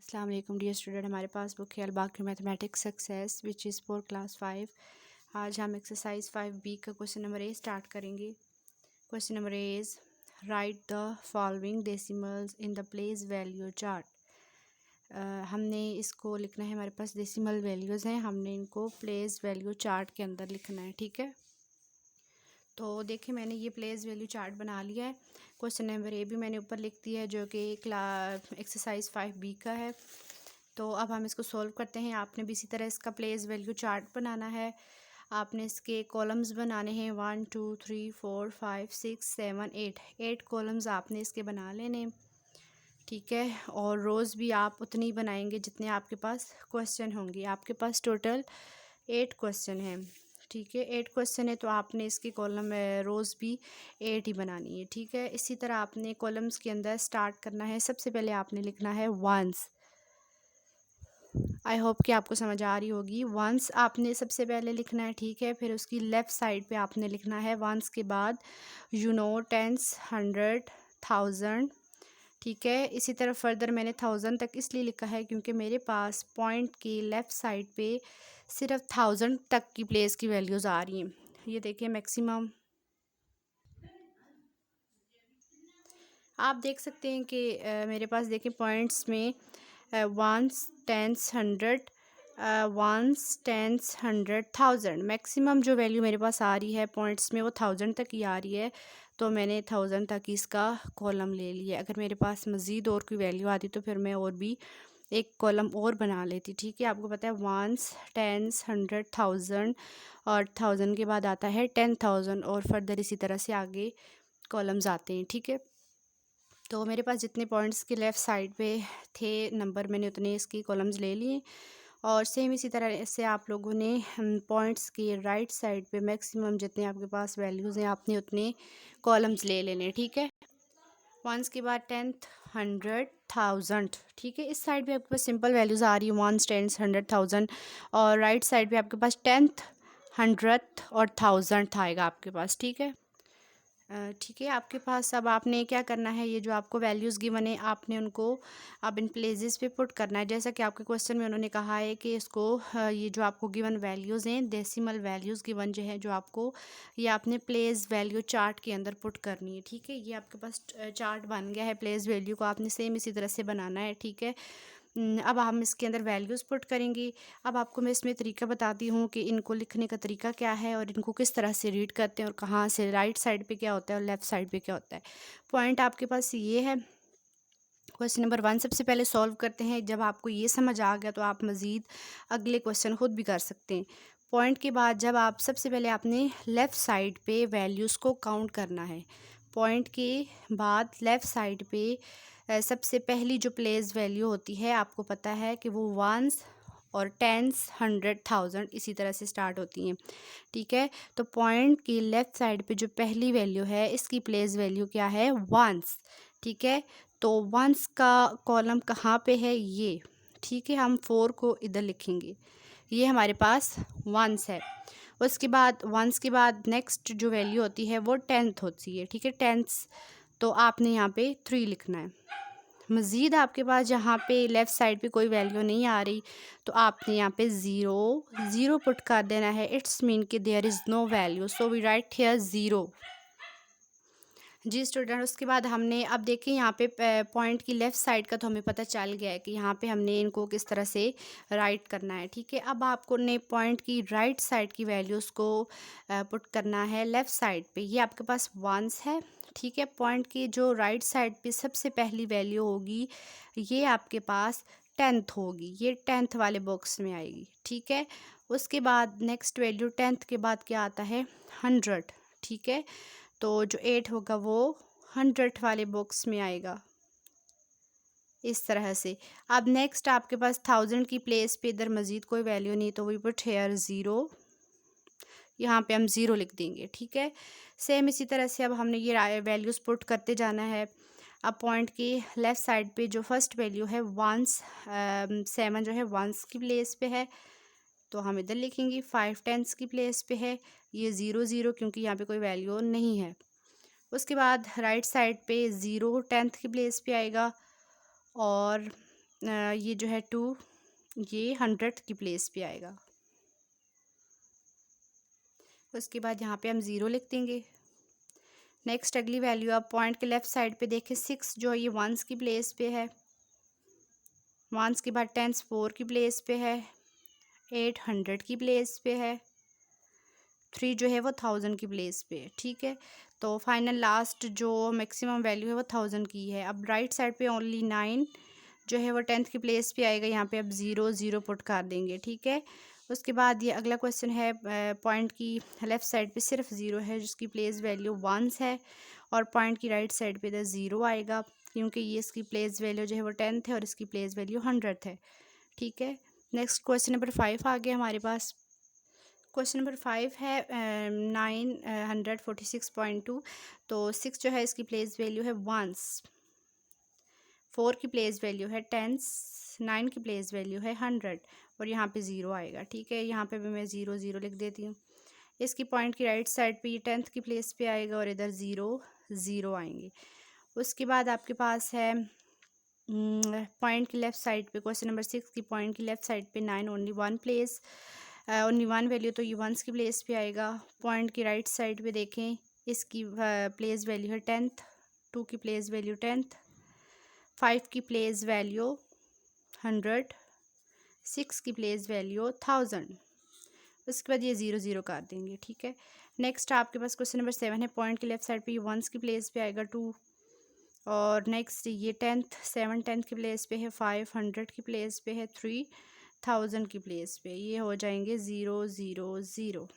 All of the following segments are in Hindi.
अस्सलाम वालेकुम डियर स्टूडेंट। हमारे पास बुक है अलबाकी mathematics success which is for class 5। आज हम एक्सरसाइज 5B का क्वेश्चन नंबर ए स्टार्ट करेंगे। Question number A is write the following decimals in the place value chart. हमने इसको लिखना है, हमारे पास डेसिमल वैल्यूज़ हैं, हमने इनको प्लेस वैल्यू चार्ट के अंदर लिखना है। ठीक है, तो देखिए मैंने ये प्लेस वैल्यू चार्ट बना लिया है। क्वेश्चन नंबर ए भी मैंने ऊपर लिख दिया है जो कि एक्सरसाइज 5B का है। तो अब हम इसको सॉल्व करते हैं। आपने भी इसी तरह इसका प्लेस वैल्यू चार्ट बनाना है। आपने इसके कॉलम्स बनाने हैं 1 2 3 4 5 6 7 8 कॉलम्स आपने इसके बना लेने। ठीक है, और रोज़ भी आप उतनी बनाएंगे जितने आपके पास क्वेश्चन होंगे। आपके पास टोटल 8 क्वेश्चन हैं। ठीक है, 8 क्वेश्चन है तो आपने इसकी कॉलम रोज़ भी 8 ही बनानी है। ठीक है, इसी तरह आपने कॉलम्स के अंदर स्टार्ट करना है। सबसे पहले आपने लिखना है वंस। आई होप कि आपको समझ आ रही होगी। वंस आपने सबसे पहले लिखना है। ठीक है, फिर उसकी लेफ़्ट साइड पे आपने लिखना है वंस के बाद टेंस, 100, 1000। ठीक है, इसी तरह फर्दर मैंने 1000 तक इसलिए लिखा है क्योंकि मेरे पास पॉइंट की लेफ़्ट साइड पे सिर्फ 1000 तक की प्लेस की वैल्यूज़ आ रही हैं। ये देखिए मैक्सिमम आप देख सकते हैं कि मेरे पास देखिए पॉइंट्स में ones, tens, 100, ones, tens, 100, 1000 maximum जो वैल्यू मेरे पास आ रही है पॉइंट्स में वो 1000 तक ही आ रही है। तो मैंने 1000 तक इसका कॉलम ले लिया। अगर मेरे पास मज़ीद और कोई वैल्यू आती तो फिर मैं और भी एक कॉलम और बना लेती। ठीक है, आपको पता है वंस, टेंस, 100, 1000 और 1000 के बाद आता है 10,000 और फर्दर इसी तरह से आगे कॉलम्स आते हैं। ठीक है, तो मेरे पास जितने पॉइंट्स के लेफ़्ट साइड पे थे नंबर मैंने उतने इसकी कॉलम्स ले लिए। और सेम इसी तरह से आप लोगों ने पॉइंट्स की राइट साइड पे मैक्सिमम जितने आपके पास वैल्यूज़ हैं आपने उतने कॉलम्स ले लेने। ठीक है, वंस के बाद 10th, 100, 1000। ठीक है, इस साइड पे आपके पास सिंपल वैल्यूज़ आ रही है वंस, टेंस, 100, 1000 और राइट साइड पे आपके पास 10th, 100th और 1000 आएगा आपके पास। ठीक है, ठीक है, आपके पास अब आपने क्या करना है, ये जो आपको वैल्यूज़ गिवन है आपने उनको अब इन प्लेसेस पे पुट करना है। जैसा कि आपके क्वेश्चन में उन्होंने कहा है कि इसको ये जो आपको गिवन वैल्यूज़ हैं डेसिमल वैल्यूज़ गिवन जो है जो आपको ये आपने प्लेस वैल्यू चार्ट के अंदर पुट करनी है। ठीक है, ये आपके पास चार्ट बन गया है। प्लेस वैल्यू को आपने सेम इसी तरह से बनाना है। ठीक है, अब हम इसके अंदर वैल्यूज़ पुट करेंगे। अब आपको मैं इसमें तरीका बताती हूँ कि इनको लिखने का तरीका क्या है और इनको किस तरह से रीड करते हैं और कहाँ से राइट साइड पे क्या होता है और लेफ़्ट साइड पे क्या होता है। पॉइंट आपके पास ये है। क्वेश्चन नंबर 1 सबसे पहले सॉल्व करते हैं। जब आपको ये समझ आ गया तो आप मज़ीद अगले क्वेश्चन खुद भी कर सकते हैं। पॉइंट के बाद जब आप सबसे पहले आपने लेफ़्ट साइड पे वैल्यूज़ को काउंट करना है। पॉइंट के बाद लेफ़्ट साइड पे सबसे पहली जो प्लेस वैल्यू होती है आपको पता है कि वो वंस और टेंस, 100, 1000 इसी तरह से स्टार्ट होती हैं। ठीक है, तो पॉइंट की लेफ़्ट साइड पे जो पहली वैल्यू है इसकी प्लेस वैल्यू क्या है, वंस। ठीक है, तो वंस का कॉलम कहाँ पे है, ये। ठीक है, हम 4 को इधर लिखेंगे, ये हमारे पास वंस है। उसके बाद वंस के बाद नेक्स्ट जो वैल्यू होती है वो 10th होती है। ठीक है, टेंस, तो आपने यहाँ पे 3 लिखना है। मज़ीद आपके पास जहाँ पे लेफ़्ट साइड पे कोई वैल्यू नहीं आ रही तो आपने यहाँ पे ज़ीरो पुट कर देना है। इट्स मीन कि there is no value, so we write here zero. जी स्टूडेंट, उसके बाद हमने अब देखिए यहाँ पे पॉइंट की लेफ़्ट साइड का तो हमें पता चल गया है कि यहाँ पे हमने इनको किस तरह से राइट करना है। ठीक है, अब आपको ने पॉइंट की राइट साइड की वैल्यूज़ को पुट करना है लेफ़्ट साइड पे। ये आपके पास वंस है। ठीक है, पॉइंट की जो राइट साइड पे सबसे पहली वैल्यू होगी ये आपके पास 10th होगी, ये 10th वाले बॉक्स में आएगी। ठीक है, उसके बाद नेक्स्ट वैल्यू 10th के बाद क्या आता है, 100। ठीक है, तो जो 8 होगा वो 100 वाले बॉक्स में आएगा इस तरह से। अब नेक्स्ट आपके पास 1000 की प्लेस पे इधर मज़ीद कोई वैल्यू नहीं तो वी पुट हेयर ज़ीरो, यहाँ पे हम ज़ीरो लिख देंगे। ठीक है, सेम इसी तरह से अब हमने ये वैल्यूज़ पुट करते जाना है। अब पॉइंट की लेफ़्ट साइड पे जो फर्स्ट वैल्यू है वंस, 7 जो है वंस की प्लेस पे है तो हम इधर लिखेंगे। 5 टेंस की प्लेस पे है, ये ज़ीरो क्योंकि यहाँ पे कोई वैल्यू नहीं है। उसके बाद राइट साइड पे 0 10th की प्लेस पे आएगा और ये जो है 2 ये 100 की प्लेस पे आएगा। उसके बाद यहाँ पे हम ज़ीरो लिख देंगे। नेक्स्ट अगली वैल्यू आप पॉइंट के लेफ़्ट साइड पे देखें 6 जो है ये वंस की प्लेस पे है। वंस के बाद टेंस 4 की प्लेस पे है। 8 100 की प्लेस पे है। 3 जो है वो 1000 की प्लेस पे है। ठीक है, तो फाइनल लास्ट जो मैक्सिमम वैल्यू है वो 1000 की है। अब राइट साइड पे ओनली 9 जो है वो 10th की प्लेस पे आएगा। यहाँ पे अब 0 0 पुट कर देंगे। ठीक है, उसके बाद ये अगला क्वेश्चन है पॉइंट की लेफ़्ट साइड पे सिर्फ 0 है जिसकी प्लेस वैल्यू 1 है, और पॉइंट की राइट साइड पे इधर 0 आएगा क्योंकि ये इसकी प्लेस वैल्यू जो है वो 10th है और इसकी प्लेस वैल्यू 100 है। ठीक है, नेक्स्ट क्वेश्चन नंबर 5 आ गया हमारे पास। क्वेश्चन नंबर 5 है 946.2। तो 6 जो है इसकी प्लेस वैल्यू है वंस, 4 की प्लेस वैल्यू है टेंस, 9 की प्लेस वैल्यू है 100 और यहाँ पे 0 आएगा। ठीक है, यहाँ पे भी मैं 0 0 लिख देती हूँ। इसकी पॉइंट की राइट साइड पे ये 10th की प्लेस पे आएगा और इधर 0 0 आएंगे। उसके बाद आपके पास है पॉइंट की लेफ़्ट साइड पे क्वेश्चन नंबर 6 की पॉइंट की लेफ़्ट साइड पे 9 ओनली 1 प्लेस, ओनली 1 वैल्यू, तो ये वंस की प्लेस पे आएगा। पॉइंट की राइट साइड पे देखें इसकी प्लेस वैल्यू है 10th, 2 की प्लेस वैल्यू 10th, 5 की प्लेस वैल्यू 100, 6 की प्लेस वैल्यू 1000। उसके बाद ये 0 0 कर देंगे। ठीक है, नेक्स्ट आपके पास क्वेश्चन नंबर 7 है। पॉइंट की लेफ़्ट साइड पे ये वंस की प्लेस पे आएगा 2, और नेक्स्ट ये 10th 7 10th की प्लेस पे है, 5 100 की प्लेस पे है, 3 1000 की प्लेस पे। ये हो जाएंगे 0 0 0।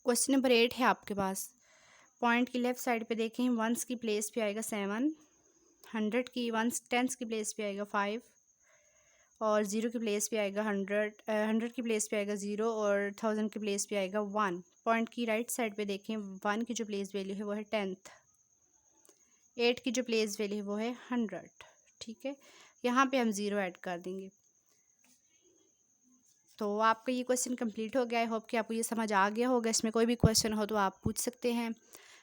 क्वेश्चन नंबर 8 है आपके पास। पॉइंट की लेफ़्ट साइड पे देखें वंस की प्लेस पे आएगा 7, 100 की वंस टेंस की प्लेस पे आएगा 5, और 0 की प्लेस पे आएगा 100 की प्लेस पे आएगा 0, और 1000 की प्लेस पे आएगा 1। पॉइंट की राइट साइड पे देखें 1 की जो प्लेस वैल्यू है वो है 10th, 8 की जो प्लेस वैल्यू है वो है 100। ठीक है, यहाँ पे हम 0 ऐड कर देंगे। तो आपका ये क्वेश्चन कंप्लीट हो गया। आई होप कि आपको ये समझ आ गया होगा। इसमें कोई भी क्वेश्चन हो तो आप पूछ सकते हैं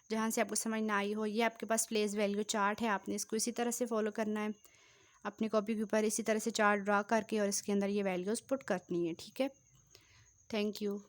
जहाँ से आपको समझ ना आई हो। ये आपके पास प्लेस वैल्यू चार्ट है, आपने इसको इसी तरह से फॉलो करना है। अपनी कॉपी के ऊपर इसी तरह से चार्ट ड्रा करके और इसके अंदर ये वैल्यूज़ पुट करनी है। ठीक है, थैंक यू।